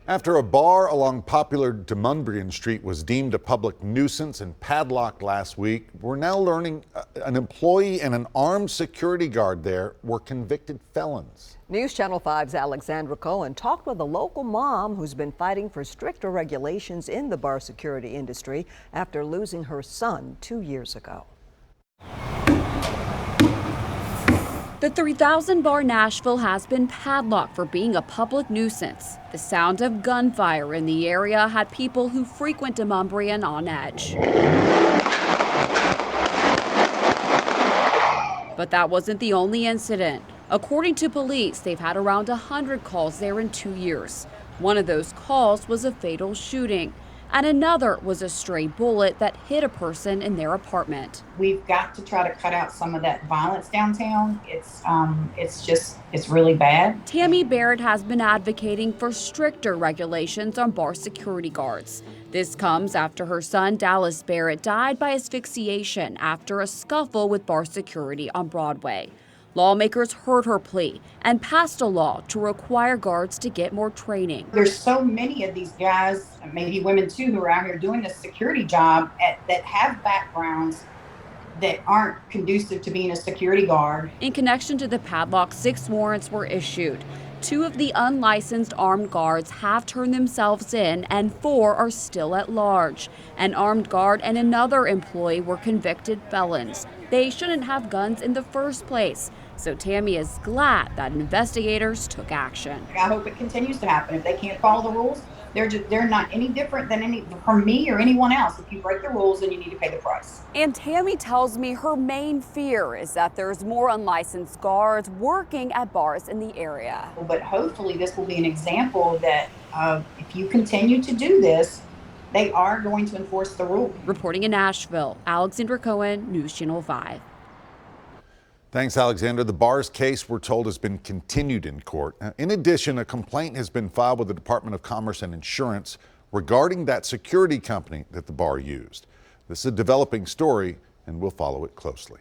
After a bar along popular Demonbreun Street was deemed a public nuisance and padlocked last week, we're now learning an employee and an armed security guard there were convicted felons. News Channel 5's Alexandra Cohen talked with a local mom who's been fighting for stricter regulations in the bar security industry after losing her son 2 years ago. The 3000 Bar Nashville has been padlocked for being a public nuisance. The sound of gunfire in the area had people who frequent Demonbreun on edge. But that wasn't the only incident. According to police, they've had around 100 calls there in 2 years. One of those calls was a fatal shooting, and another was a stray bullet that hit a person in their apartment. We've got to try to cut out some of that violence downtown. It's really bad. Tammy Barrett has been advocating for stricter regulations on bar security guards. This comes after her son Dallas Barrett died by asphyxiation after a scuffle with bar security on Broadway. Lawmakers heard her plea and passed a law to require guards to get more training. There's so many of these guys, maybe women too, who are out here doing this security job that have backgrounds that aren't conducive to being a security guard. In connection to the padlock, 6 warrants were issued. 2 of the unlicensed armed guards have turned themselves in, and 4 are still at large. An armed guard and another employee were convicted felons. They shouldn't have guns in the first place. So Tammy is glad that investigators took action. I hope it continues to happen. If they can't follow the rules, they're not any different than from me or anyone else. If you break the rules, then you need to pay the price. And Tammy tells me her main fear is that there's more unlicensed guards working at bars in the area. But hopefully this will be an example that if you continue to do this, they are going to enforce the rule. Reporting in Nashville, Alexandra Cohen, News Channel 5. Thanks, Alexander. The bar's case, we're told, has been continued in court. In addition, a complaint has been filed with the Department of Commerce and Insurance regarding that security company that the bar used. This is a developing story, and we'll follow it closely.